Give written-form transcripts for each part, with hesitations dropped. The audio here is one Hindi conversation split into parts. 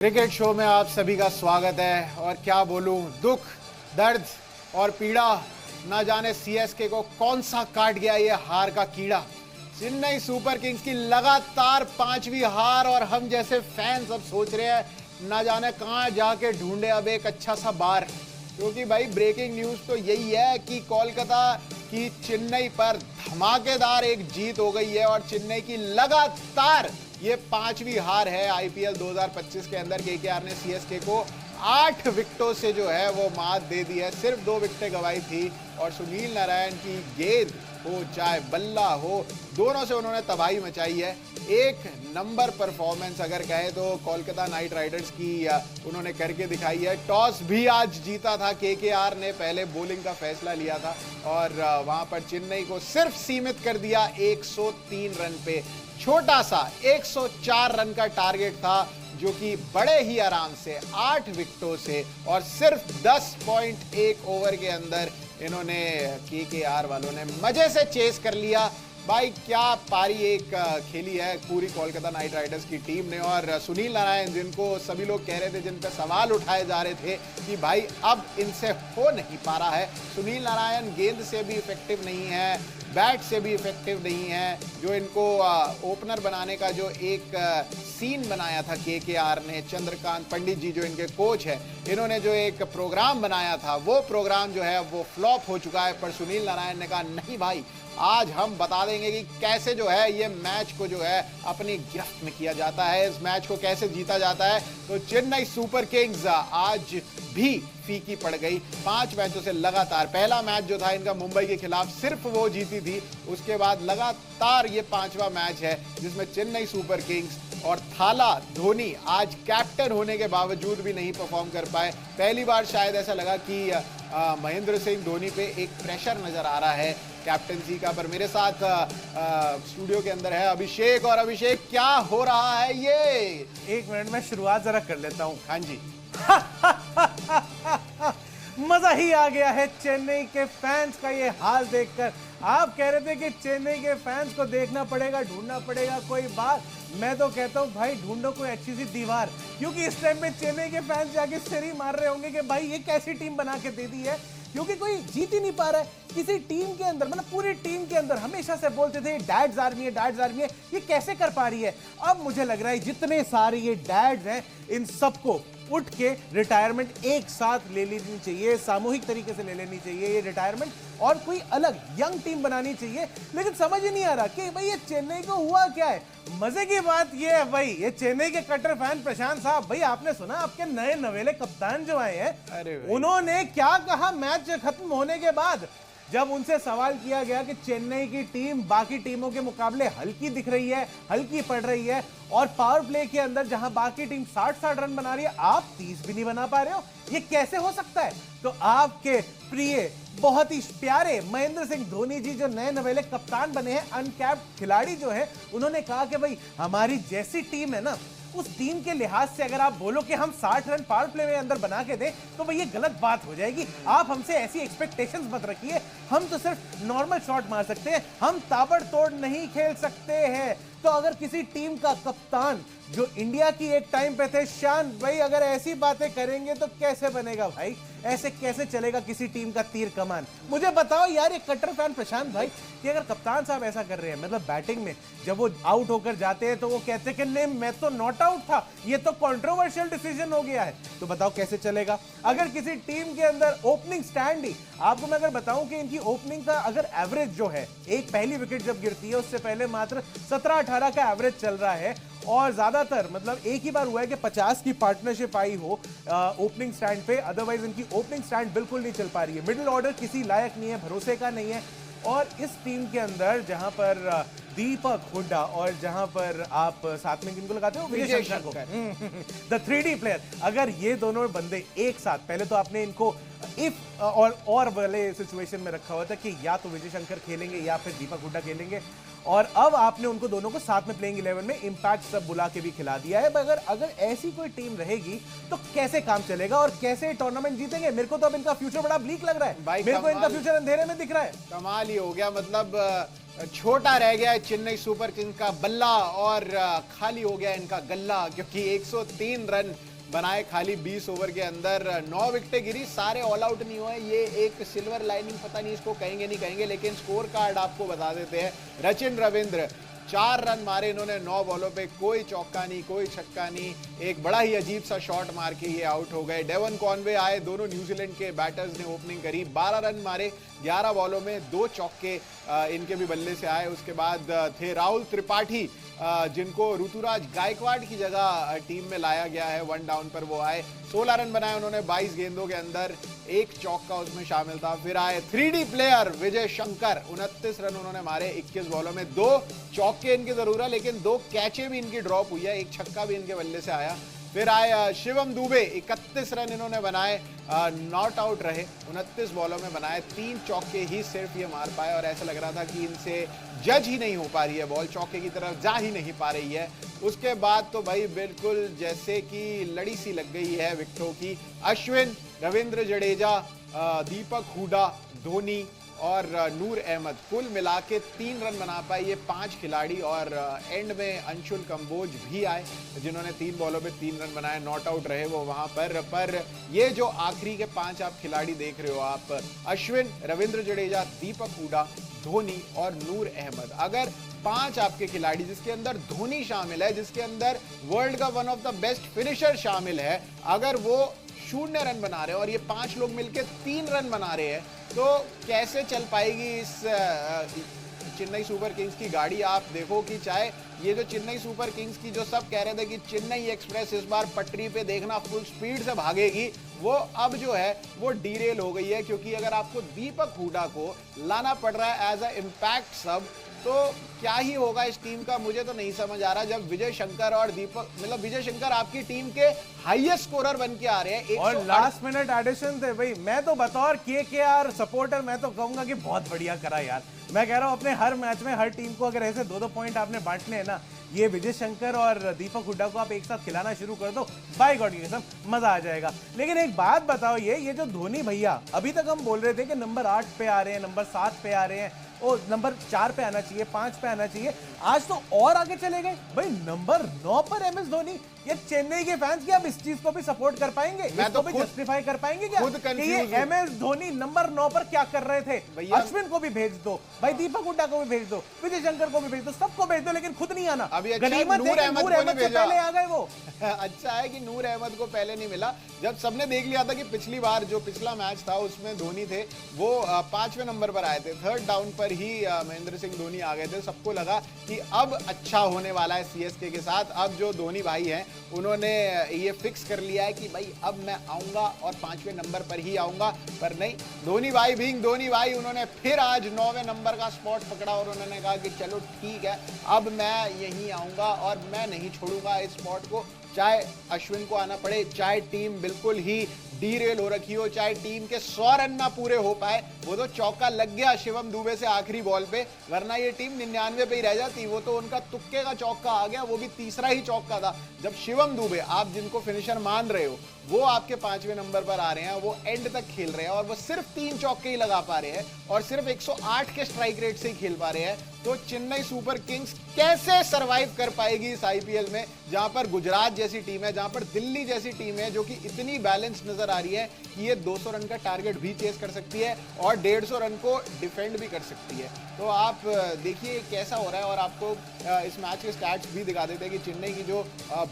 क्रिकेट शो में आप सभी का स्वागत है। और क्या बोलूं, दुख, दर्द और पीड़ा, ना जाने सीएसके को कौन सा काट गया ये हार का कीड़ा। चेन्नई सुपर किंग्स की लगातार 5वीं हार और हम जैसे फैंस अब सोच रहे हैं ना जाने कहां जाके ढूंढे अब एक अच्छा सा बार। क्योंकि भाई ब्रेकिंग न्यूज तो यही है कि कोलकाता की चेन्नई पर धमाकेदार एक जीत हो गई है और चेन्नई की लगातार ये 5वीं हार है आईपीएल 2025 के अंदर। केकेआर ने सीएसके को 8 विकेटों से जो है वो मात दे दी है। सिर्फ 2 विकेटें गंवाई थी और सुनील नारायण की गेंद हो चाहे बल्ला हो, दोनों से उन्होंने तबाही मचाई है। एक नंबर परफॉर्मेंस अगर कहे तो कोलकाता नाइट राइडर्स की उन्होंने करके दिखाई है। टॉस भी आज जीता था केकेआर ने, पहले बॉलिंग का फैसला लिया था और वहां पर चेन्नई को सिर्फ सीमित कर दिया 103 रन पे। छोटा सा 104 रन का टारगेट था जो कि बड़े ही आराम से 8 विकेटों से और सिर्फ 10.1 ओवर के अंदर इन्होंने केकेआर वालों ने मजे से चेस कर लिया। भाई क्या पारी एक खेली है पूरी कोलकाता नाइट राइडर्स की टीम ने। और सुनील नारायण, जिनको सभी लोग कह रहे थे, जिन पर सवाल उठाए जा रहे थे कि भाई अब इनसे हो नहीं पा रहा है, सुनील नारायण गेंद से भी इफेक्टिव नहीं है, बैट से भी इफेक्टिव नहीं है। जो इनको ओपनर बनाने का जो एक सीन बनाया था केकेआर ने, चंद्रकांत पंडित जी जो इनके कोच है, इन्होंने जो एक प्रोग्राम बनाया था वो प्रोग्राम जो है वो फ्लॉप हो चुका है। पर सुनील नारायण ने कहा नहीं भाई, आज हम बता देंगे कि कैसे जो है ये मैच को जो है अपनी गिरफ्त में किया जाता है, इस मैच को कैसे जीता जाता है। तो चेन्नई सुपर किंग्स आज भी फीकी पड़ गई 5 मैचों से लगातार। पहला मैच जो था इनका मुंबई के खिलाफ, सिर्फ वो जीती थी। उसके बाद लगातार ये 5वां मैच है जिसमें चेन्नई सुपर किंग्स और थाला धोनी आज कैप्टन होने के बावजूद भी नहीं परफॉर्म कर पाए। पहली बार शायद ऐसा लगा कि महेंद्र सिंह धोनी पे एक प्रेशर नजर आ रहा है कैप्टनसी का। पर मेरे साथ स्टूडियो के अंदर है अभिषेक। और अभिषेक, क्या हो रहा है ये? एक मिनट में शुरुआत जरा कर लेता हूं। हाँ जी। मजा ही आ गया है चेन्नई के फैंस का ये हाल देखकर। आप कह रहे थे कि चेन्नई के फैंस को देखना पड़ेगा, ढूंढना पड़ेगा कोई बात। मैं तो कहता हूं भाई ढूंढो कोई अच्छी सी दीवार, क्योंकि इस टाइम में चेन्नई के फैंस जाके सिर ही मार रहे होंगे कि भाई ये कैसी टीम बना के दे दी है, क्योंकि कोई जीत ही नहीं पा रहा है किसी टीम के अंदर। मतलब पूरी टीम के अंदर हमेशा से बोलते थे डैड्स आर्मी है, डैड्स आर्मी है, ये कैसे कर पा रही है। अब मुझे लग रहा है जितने सारे ये डैड्स हैं इन सबको उठ के रिटायरमेंट एक साथ ले लेनी चाहिए, सामूहिक तरीके से ले लेनी चाहिए ये रिटायरमेंट, और कोई अलग यंग टीम बनानी चाहिए। लेकिन समझ ही नहीं आ रहा कि भाई ये चेन्नई को हुआ क्या है। मजे की बात ये है भाई, ये चेन्नई के कट्टर फैन प्रशांत साहब, भाई आपने सुना आपके नए नवेले कप्तान जो आए हैं उन्होंने क्या कहा मैच खत्म होने के बाद, जब उनसे सवाल किया गया कि चेन्नई की टीम बाकी टीमों के मुकाबले हल्की दिख रही है, हल्की पड़ रही है, और पावर प्ले के अंदर जहां बाकी टीम 60-60 रन बना रही है आप 30 भी नहीं बना पा रहे हो, ये कैसे हो सकता है। तो आपके प्रिय बहुत ही प्यारे महेंद्र सिंह धोनी जी जो नए नवेले कप्तान बने हैं, अनकैप्ड खिलाड़ी जो है, उन्होंने कहा कि भाई हमारी जैसी टीम है ना, उस टीम के लिहाज से अगर आप बोलो कि हम 60 रन पावर प्ले में अंदर बना के दें तो भाई ये गलत बात हो जाएगी। आप हमसे ऐसी एक्सपेक्टेशंस मत रखिए, हम तो सिर्फ नॉर्मल शॉट मार सकते हैं, हम ताबड़तोड़ नहीं खेल सकते हैं। तो अगर किसी टीम का कप्तान जो इंडिया की एक टाइम पे थे, शान भाई, अगर ऐसी बातें करेंगे तो कैसे बनेगा भाई, ऐसे कैसे चलेगा किसी टीम का तीर कमान। मुझे बताओ यार ये कट्टर फैन प्रशांत भाई कि अगर कप्तान साहब ऐसा कर रहे हैं, मतलब बैटिंग में जब वो आउट होकर जाते हैं तो वो कहते हैं कि नहीं मैं तो नॉट आउट था, ये तो कंट्रोवर्शियल डिसीजन हो गया है, तो बताओ कैसे चलेगा। अगर किसी टीम के अंदर ओपनिंग स्टैंड ही, आपको मैं अगर बताऊं कि इनकी ओपनिंग का अगर एवरेज जो है, एक पहली विकेट जब गिरती है उससे पहले मात्र 17-18 का एवरेज चल रहा है, और ज्यादातर मतलब एक ही बार हुआ है कि 50 की पार्टनरशिप आई हो ओपनिंग स्टैंड पे, अदरवाइज इनकी ओपनिंग स्टैंड बिल्कुल नहीं चल पा रही है। मिडिल ऑर्डर किसी लायक नहीं है, भरोसे का नहीं है। और इस टीम के अंदर जहां पर दीपक हुड्डा और जहां पर आप साथ में किनको लगाते हो, विजय शंकर को, द 3D प्लेयर, अगर ये दोनों बंदे एक साथ, पहले तो आपने इनको इफ और वाले सिचुएशन में रखा हुआ था कि या तो विजय शंकर खेलेंगे या फिर दीपक हुड्डा खेलेंगे, और अब आपने उनको दोनों को साथ में प्लेइंग 11 में इंपैक्ट सब बुला के भी खिला दिया है। अगर ऐसी कोई टीम रहेगी तो कैसे काम चलेगा और कैसे टूर्नामेंट जीतेंगे। मेरे को तो अब इनका फ्यूचर बड़ा ब्लीक लग रहा है, मेरे को इनका फ्यूचर अंधेरे में दिख रहा है। कमाल ही हो गया, मतलब छोटा रह गया है चेन्नई सुपर किंग्स का बल्ला और खाली हो गया इनका गल्ला, क्योंकि 103 रन बनाए खाली 20 ओवर के अंदर। 9 विकेटें गिरी, सारे ऑल आउट नहीं हुए। ये एक सिल्वर लाइनिंग पता नहीं इसको कहेंगे नहीं कहेंगे, लेकिन स्कोर कार्ड आपको बता देते हैं। रचिन रविंद्र 4 रन मारे इन्होंने 9 बॉलों पे, कोई चौका नहीं, कोई छक्का नहीं। एक बड़ा ही अजीब सा शॉट मार के ये आउट हो गए। डेवन कॉनवे आए, दोनों न्यूजीलैंड के बैटर्स ने ओपनिंग करी। 12 रन मारे 11 बॉलों में, 2 चौके इनके भी बल्ले से आए। उसके बाद थे राहुल त्रिपाठी, जिनको ऋतुराज गायकवाड़ की जगह टीम में लाया गया है। 1 डाउन पर वो आए, 16 रन बनाए उन्होंने 22 गेंदों के अंदर, 1 चौका उसमें शामिल था। फिर आए 3D player Vijay Shankar, 29 run उन्होंने मारे 21 बॉलों में, 2 चौके इनकी जरूर है, लेकिन 2 कैचे भी इनकी ड्रॉप हुई है, 1 छक्का भी इनके बल्ले से आया। फिर आए शिवम दुबे, 31 रन इन्होंने बनाए, नॉट आउट रहे, 29 बॉलों में बनाए, 3 चौके ही सिर्फ ये मार पाए और ऐसा लग रहा था कि इनसे जज ही नहीं हो पा रही है बॉल, चौके की तरफ जा ही नहीं पा रही है। उसके बाद तो भाई बिल्कुल जैसे कि लड़ी सी लग गई है विकेटों की। अश्विन, रविंद्र जडेजा, दीपक हुडा, धोनी और नूर अहमद कुल मिला के 3 रन बना पाए ये 5 खिलाड़ी। और एंड में अंशुल कंबोज भी आए जिन्होंने 3 बॉलों पे 3 रन बनाए, नॉट आउट रहे वो वहां पर ये जो आखिरी के 5 आप खिलाड़ी देख रहे हो आप, अश्विन, रविंद्र जडेजा, दीपक हुडा, धोनी और नूर अहमद, अगर 5 आपके खिलाड़ी जिसके अंदर धोनी शामिल है, जिसके अंदर वर्ल्ड का one of the best finisher शामिल है, अगर वो 0 रन बना रहे हैं और ये 5 लोग मिलकर 3 रन बना रहे हैं, तो कैसे चल पाएगी इस चेन्नई सुपर किंग्स की गाड़ी। आप देखो कि चाहे ये जो चेन्नई सुपर किंग्स की जो सब कह रहे थे कि चेन्नई एक्सप्रेस इस बार पटरी पे देखना फुल स्पीड से भागेगी, वो अब जो है वो डीरेल हो गई है। क्योंकि अगर आपको दीपक हुडा को लाना पड़ रहा है एज अ इम्पैक्ट सब, तो क्या ही होगा इस टीम का, मुझे तो नहीं समझ आ रहा। जब विजय शंकर और दीपक, मतलब विजय शंकर आपकी टीम के हाईएस्ट स्कोरर बन के आ रहे हैं और लास्ट मिनट एडिशन थे भाई। मैं तो बतौर केकेआर सपोर्टर मैं तो कहूंगा कि बहुत बढ़िया करा यार। मैं कह रहा हूं अपने हर मैच में हर टीम को अगर ऐसे 2-2 पॉइंट आपने बांटने हैं ना, ये विजय शंकर और दीपक हुड्डा को आप एक साथ खिलाना शुरू कर दो, बाय गॉड की कसम मजा आ जाएगा। लेकिन एक बात बताओ, ये जो धोनी भैया, अभी तक हम बोल रहे थे कि नंबर 8 पे आ रहे हैं, नंबर 7 पे आ रहे हैं, ओ नंबर 4 पे आना चाहिए, 5 पे आना चाहिए, आज तो और आगे चले गए भाई। नंबर 9 पर एमएस धोनी। ये चेन्नई के फैंस क्या अब इस चीज को भी सपोर्ट कर पाएंगे, इसको भी जस्टिफाई कर पाएंगे क्या कि ये एमएस धोनी नंबर 9 पर क्या कर रहे थे। अश्विन को भी भेज दो भाई, दीपक हुड्डा को भी भेज दो, विजय शंकर को भी भेज दो, सबको भेज दो, लेकिन खुद नहीं आना। गनीमत है कि नूर अहमद से पहले आ गए वो। अच्छा है कि नूर अहमद को पहले नहीं मिला। जब सबने देख लिया था कि पिछली बार जो पिछला मैच था उसमें धोनी थे, वो 5वें नंबर पर आए थे, 3rd डाउन पर ही महेंद्र सिंह धोनी आ गए थे। सबको लगा कि अब अच्छा होने वाला है सीएसके के साथ। अब जो धोनी भाई हैं उन्होंने ये फिक्स कर लिया है कि भाई अब मैं आऊंगा और 5वें नंबर पर ही आऊंगा, पर नहीं, धोनी भाई बीइंग धोनी भाई, उन्होंने फिर आज 9वें नंबर का स्पॉट पकड़ा और उन्होंने कहा कि चलो ठीक है, अब मैं यहीं आऊंगा और मैं नहीं छोड़ूंगा इस स्पॉट को, चाहे अश्विन को आना पड़े, चाहे टीम बिल्कुल ही डीरेल हो रखी हो, चाहे टीम के 100 रन ना पूरे हो पाए। वो तो चौका लग गया शिवम दुबे से आखिरी बॉल पे, वरना ये टीम 99 पे ही रह जाती। वो तो उनका तुक्के का चौका आ गया, वो भी तीसरा ही चौका था। जब शिवम दुबे, आप जिनको फिनिशर मान रहे हो, वो आपके 5वें नंबर पर आ रहे हैं, वो एंड तक खेल रहे हैं और वो सिर्फ 3 चौके ही लगा पा रहे हैं और सिर्फ 108 के स्ट्राइक रेट से ही खेल पा रहे हैं, तो चेन्नई सुपर किंग्स कैसे सरवाइव कर पाएगी इस आईपीएल में, जहां पर गुजरात जैसी टीम है, जहां पर दिल्ली जैसी टीम है जो कि इतनी बैलेंस नजर आ रही है कि ये 200 रन का टारगेट भी चेस कर सकती है और 150 रन को डिफेंड भी कर सकती है। तो आप देखिए कैसा हो रहा है। और आपको इस मैच के स्टैट्स भी दिखा देते हैं कि चेन्नई की जो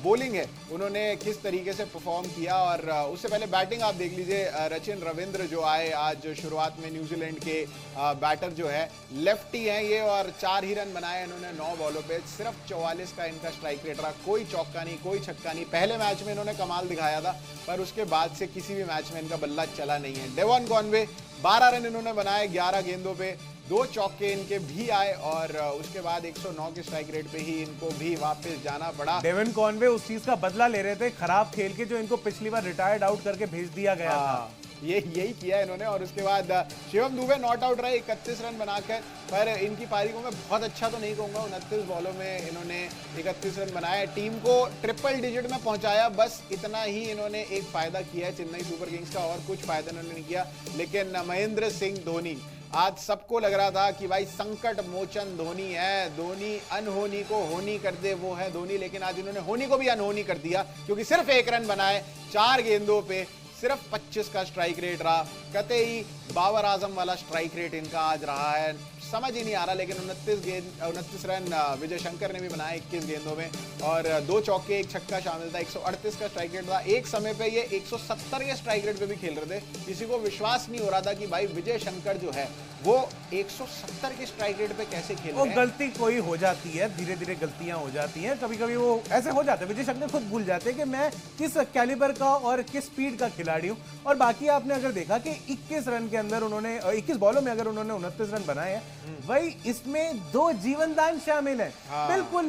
बॉलिंग है उन्होंने किस तरीके से परफॉर्म किया। और उससे पहले बैटिंग आप देख लीजिए, रचिन रविंद्र जो आए आज शुरुआत में, न्यूजीलैंड के बैटर जो है, लेफ्टी हैं ये, और 4 ही रन बनाए इन्होंने 9 बॉलों पे, सिर्फ 44 का इनका स्ट्राइक रेट रहा, कोई चौका नहीं, कोई छक्का नहीं। पहले मैच में इन्होंने कमाल दिखाया था, पर उसके बाद से किसी भी मैच में इनका बल्ला चला नहीं है। डेवन कॉनवे 12 रन इन्होंने बनाए 11 गेंदों पे, 2 चौके इनके भी आए और उसके बाद 109 के स्ट्राइक रेट पे ही इनको भी वापस जाना पड़ा। डेवन कॉनवे उस चीज का बदला ले रहे थे, खराब खेल के, जो इनको पिछली बार रिटायर्ड आउट करके भेज दिया गया था। यही किया इन्होंने। और उसके बाद शिवम दुबे नॉट आउट रहे 31 रन बनाकर, पर इनकी पारी को मैं बहुत अच्छा तो नहीं कहूंगा। 29 बॉलों में इन्होंने 31 रन बनाए, टीम को ट्रिपल डिजिट में पहुंचाया, बस इतना ही इन्होंने एक फायदा किया है चेन्नई सुपर किंग्स का, और कुछ फायदा इन्होंने नहीं किया। लेकिन महेंद्र सिंह धोनी आज सबको लग रहा था कि भाई संकट मोचन धोनी है, धोनी अनहोनी को होनी कर दे वो है धोनी, लेकिन आज इन्होंने होनी को भी अनहोनी कर दिया क्योंकि सिर्फ 1 रन बनाए 4 गेंदों पे, सिर्फ 25 का स्ट्राइक रेट रहा। कतई बाबर आजम वाला स्ट्राइक रेट इनका आज रहा है, समझ ही नहीं आ रहा। लेकिन 29 रन विजय शंकर ने भी बनाए 21 गेंदों में और 2 चौके 1 छक्का शामिल था। 138 का स्ट्राइक रेट था। एक समय पे ये 170 के स्ट्राइक रेट पे भी खेल रहे थे। किसी को विश्वास नहीं हो रहा था कि भाई विजय शंकर जो है वो 170 के स्ट्राइक रेट पे कैसे खेल रहे हैं। गलती कोई हो जाती है, धीरे धीरे गलतियां हो जाती हैं, कभी कभी वो ऐसे हो जाते हैं। विजय शंकर खुद भूल जाते हैं कि मैं किस कैलिबर का और किस स्पीड का खिलाड़ी हूं। और बाकी आपने अगर देखा कि 21 रन के अंदर उन्होंने 21 बॉलों में अगर उन्होंने 29 रन बनाए हैं, वही इसमें 2 जीवनदान शामिल है। बिल्कुल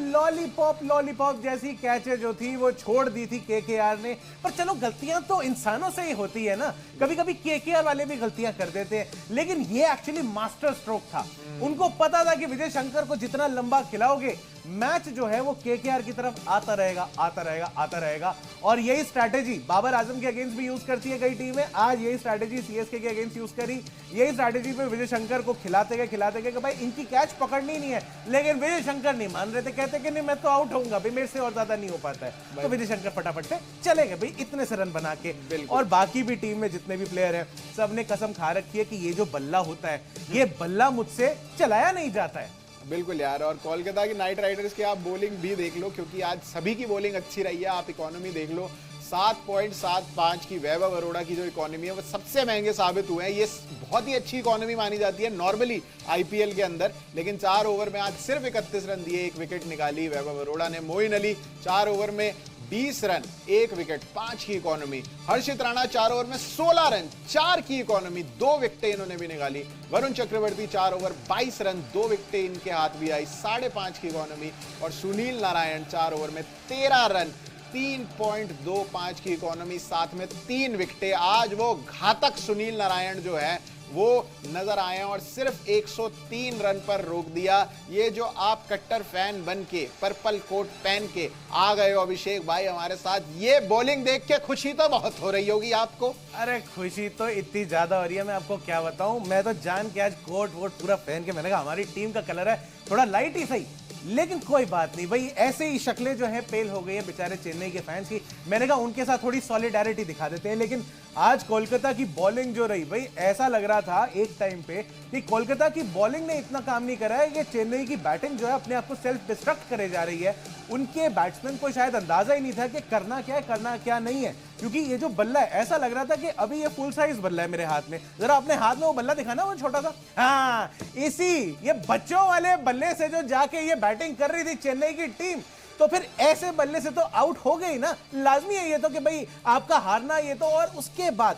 लॉलीपॉप जैसी कैचे जो थी वो छोड़ दी थी केकेआर ने। पर चलो गलतियां तो इंसानों से ही होती है ना, कभी कभी केकेआर वाले भी गलतियां कर देते हैं, लेकिन ये एक्चुअली मास्टर स्ट्रोक था। उनको पता था कि विजय शंकर को जितना लंबा खिलाओगे मैच जो है वो केकेआर की तरफ आता रहेगा। और यही स्ट्रैटेजी बाबर आजम के अगेंस्ट भी यूज करती है कई टीमें। आज यही स्ट्रैटेजी सीएसके के अगेंस्ट यूज करी। यही स्ट्रैटेजी पे विजय शंकर को खिलाते गए कि भाई इनकी कैच पकड़नी नहीं है, लेकिन विजय शंकर नहीं मान रहे थे, कहते कि नहीं मैं तो आउट होऊंगा भाई, मेरे से और ज्यादा नहीं हो पाता है। तो विजय शंकर फटाफट से चले गए भाई इतने से रन बना के। और बाकी भी टीम में जितने भी प्लेयर हैं सबने कसम खा रखी है कि ये जो बल्ला होता है ये बल्ला मुझसे चलाया नहीं जाता है। बिल्कुल यार। और कोलकाता की नाइट राइडर्स की आप बॉलिंग भी देख लो, क्योंकि आज सभी की बॉलिंग अच्छी रही है। आप इकोनॉमी देख लो, 7.75 की वैभव अरोड़ा की जो इकोनॉमी है वो सबसे महंगे साबित हुए हैं। ये बहुत ही अच्छी इकोनॉमी मानी जाती है नॉर्मली आईपीएल के अंदर, लेकिन 4 ओवर में आज सिर्फ 31 रन दिए, 1 विकेट निकाली वैभव अरोड़ा ने। मोइन अली 4 ओवर में 20 रन 1 विकेट 5 की इकोनॉमी। हर्षित राणा 4 ओवर में 16 रन 4 की इकोनॉमी, 2 विकेटें इन्होंने भी निकाली। वरुण चक्रवर्ती 4 ओवर 22 रन 2 विकेटें इनके हाथ भी आई, 5.5 की इकोनॉमी। और सुनील नारायण 4 ओवर में 13 रन 3.25 की इकोनॉमी, साथ में 3 विकेटें। आज वो घातक सुनील नारायण जो है वो नजर आए और सिर्फ 103 रन पर रोक दिया। ये जो आप कट्टर फैन बन के पर्पल कोट पहन के आ गए हो अभिषेक भाई हमारे साथ, ये बॉलिंग देख के खुशी तो बहुत हो रही होगी आपको। अरे खुशी तो इतनी ज्यादा हो रही है, मैं आपको क्या बताऊं। मैं तो जान के आज कोट वोट पूरा पहन के, मैंने कहा हमारी टीम का कलर है थोड़ा लाइट ही सही, लेकिन कोई बात नहीं भाई, ऐसे ही शक्लें जो है पेल हो गई है बेचारे चेन्नई के फैंस की। मैंने कहा उनके साथ थोड़ी सॉलिडारिटी दिखा देते हैं। लेकिन आज कोलकाता की बॉलिंग जो रही भाई, ऐसा लग रहा था एक टाइम पे कि कोलकाता की बॉलिंग ने इतना काम नहीं करा है कि चेन्नई की बैटिंग जो है अपने आप को सेल्फ डिस्ट्रक्ट करे जा रही है। उनके बैट्समैन को शायद अंदाजा ही नहीं था कि करना क्या है करना क्या नहीं है, क्योंकि ये जो बल्ला है ऐसा लग रहा था कि अभी ये फुल साइज बल्ला है मेरे हाथ में, जरा अपने हाथ में वो बल्ला दिखाना, वो छोटा सा। हाँ, इसी ये बच्चों वाले बल्ले से जो जाके ये बैटिंग कर रही थी चेन्नई की टीम, तो फिर ऐसे बल्ले से तो आउट हो गई ना, लाजमी है ये तो कि भाई आपका हारना ये तो। और उसके बाद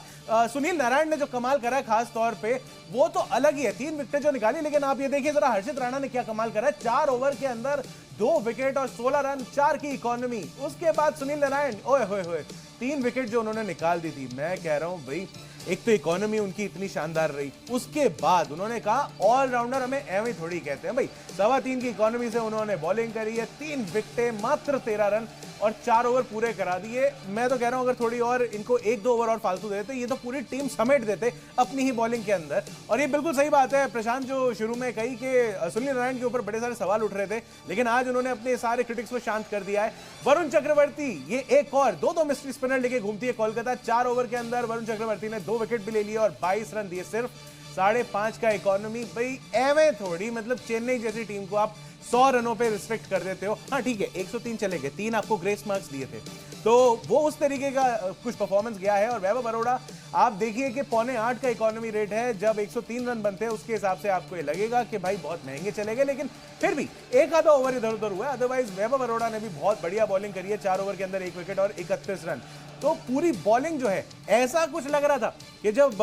सुनील नारायण ने जो कमाल करा है खास तौर पे, वो तो अलग ही है, 3 विकेटें जो निकाली। लेकिन आप ये देखिए जरा हर्षित राणा ने क्या कमाल करा है, 4 ओवर के अंदर 2 विकेट और 16 रन 4 की इकोनॉमी। उसके बाद सुनील नारायण ओए होए होए 3 विकेट जो उन्होंने निकाल दी थी। मैं कह रहा हूं भाई एक तो इकोनॉमी उनकी इतनी शानदार रही, उसके बाद उन्होंने कहा ऑलराउंडर हमें एवं थोड़ी कहते हैं भाई। 3.25 की इकोनॉमी से उन्होंने बॉलिंग करी है, 3 विकेटें, मात्र 13 रन और 4 ओवर पूरे करा दिए। मैं तो कह रहा हूं अगर थोड़ी और इनको 1-2 ओवर और फालतू देते, ये तो पूरी टीम समेट देते अपनी ही बॉलिंग के अंदर। और ये बिल्कुल सही बात है प्रशांत जो शुरू में कही कि सुनील नारायण के ऊपर बड़े सारे सवाल उठ रहे थे, लेकिन आज उन्होंने अपने सारे क्रिटिक्स को शांत कर दिया है। वरुण चक्रवर्ती, ये एक और 2 मिस्ट्री स्पिनर लेके घूमती है कोलकाता। 4 ओवर के अंदर वरुण चक्रवर्ती ने 2 विकेट भी ले लिए और 22 रन दिए, सिर्फ 5.5 का इकोनॉमी। भाई एवं थोड़ी, मतलब चेन्नई जैसी टीम को आप 100 रनों पे रिस्ट्रिक्ट कर देते हो। हाँ ठीक है, 103 चले गए, 3 आपको ग्रेस मार्क्स दिए थे, तो वो उस तरीके का कुछ परफॉर्मेंस गया है। और वैभव अरोड़ा आप देखिए कि 7.25 का इकोनॉमी रेट है, जब 103 रन बनते हैं उसके हिसाब से आपको ये लगेगा कि भाई बहुत महंगे चले गए, लेकिन फिर भी एक आधा ओवर इधर उधर हुआ है। अदरवाइज वैभव अरोड़ा ने भी बहुत बढ़िया बॉलिंग करी है, 4 ओवर के अंदर 1 विकेट और 31 रन। तो पूरी बॉलिंग जो है, ऐसा कुछ लग रहा था कि जब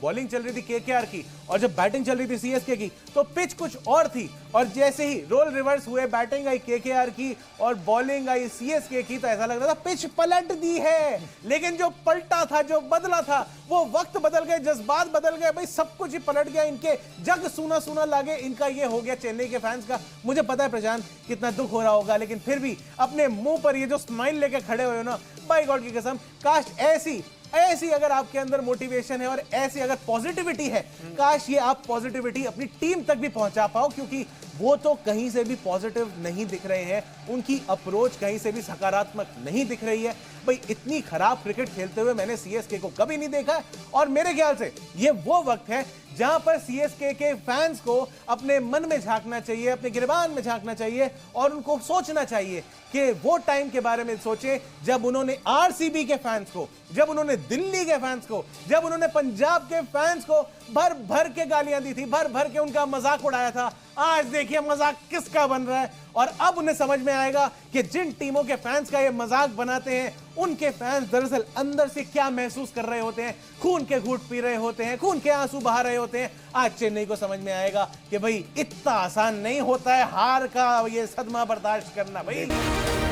बॉलिंग चल रही थी केकेआर की और जब बैटिंग चल रही थी सीएसके की, तो पिच कुछ और थी, और जैसे ही रोल रिवर्स हुए, बैटिंग आई केकेआर की और बॉलिंग आई सीएसके की, तो ऐसा लग रहा था पिच पलट दी है। लेकिन जो पलटा था, जो बदला था, वो वक्त बदल गए, जज्बात बदल गए, भाई सब कुछ ही पलट गया। इनके जग सूना सूना लागे, इनका ये हो गया चेन्नई के फैंस का। मुझे पता है प्रशांत कितना दुख हो रहा होगा, लेकिन फिर भी अपने मुंह पर ये जो स्माइल लेके खड़े हुए हो ना, बाय गॉड की कसम, काश ऐसी ऐसी अगर आपके अंदर मोटिवेशन है और ऐसी अगर पॉजिटिविटी है, काश ये आप पॉजिटिविटी अपनी टीम तक भी पहुंचा पाओ, क्योंकि वो तो कहीं से भी पॉजिटिव नहीं दिख रहे हैं, उनकी अप्रोच कहीं से भी सकारात्मक नहीं दिख रही है। भाई इतनी खराब क्रिकेट खेलते हुए मैंने सीएसके को कभी नहीं देखा है, और मेरे ख्याल से ये वो वक्त है जहां पर सीएसके के फैंस को अपने मन में झांकना चाहिए, अपने गिरबान में झांकना चाहिए और उनको सोचना चाहिए कि वो टाइम के बारे में सोचे जब उन्होंने आरसीबी के फैंस को, जब उन्होंने दिल्ली के फैंस को, जब उन्होंने पंजाब के फैंस को भर भर के गालियां दी थी, भर भर के उनका मजाक उड़ाया था। आज देखिए मजाक किसका बन रहा है, और अब उन्हें समझ में आएगा कि जिन टीमों के फैंस का ये मजाक बनाते हैं उनके फैंस दरअसल अंदर से क्या महसूस कर रहे होते हैं, खून के घूंट पी रहे होते हैं, खून के आंसू बहा रहे होते हैं। आज चेन्नई को समझ में आएगा कि भाई इतना आसान नहीं होता है हार का ये सदमा बर्दाश्त करना भाई।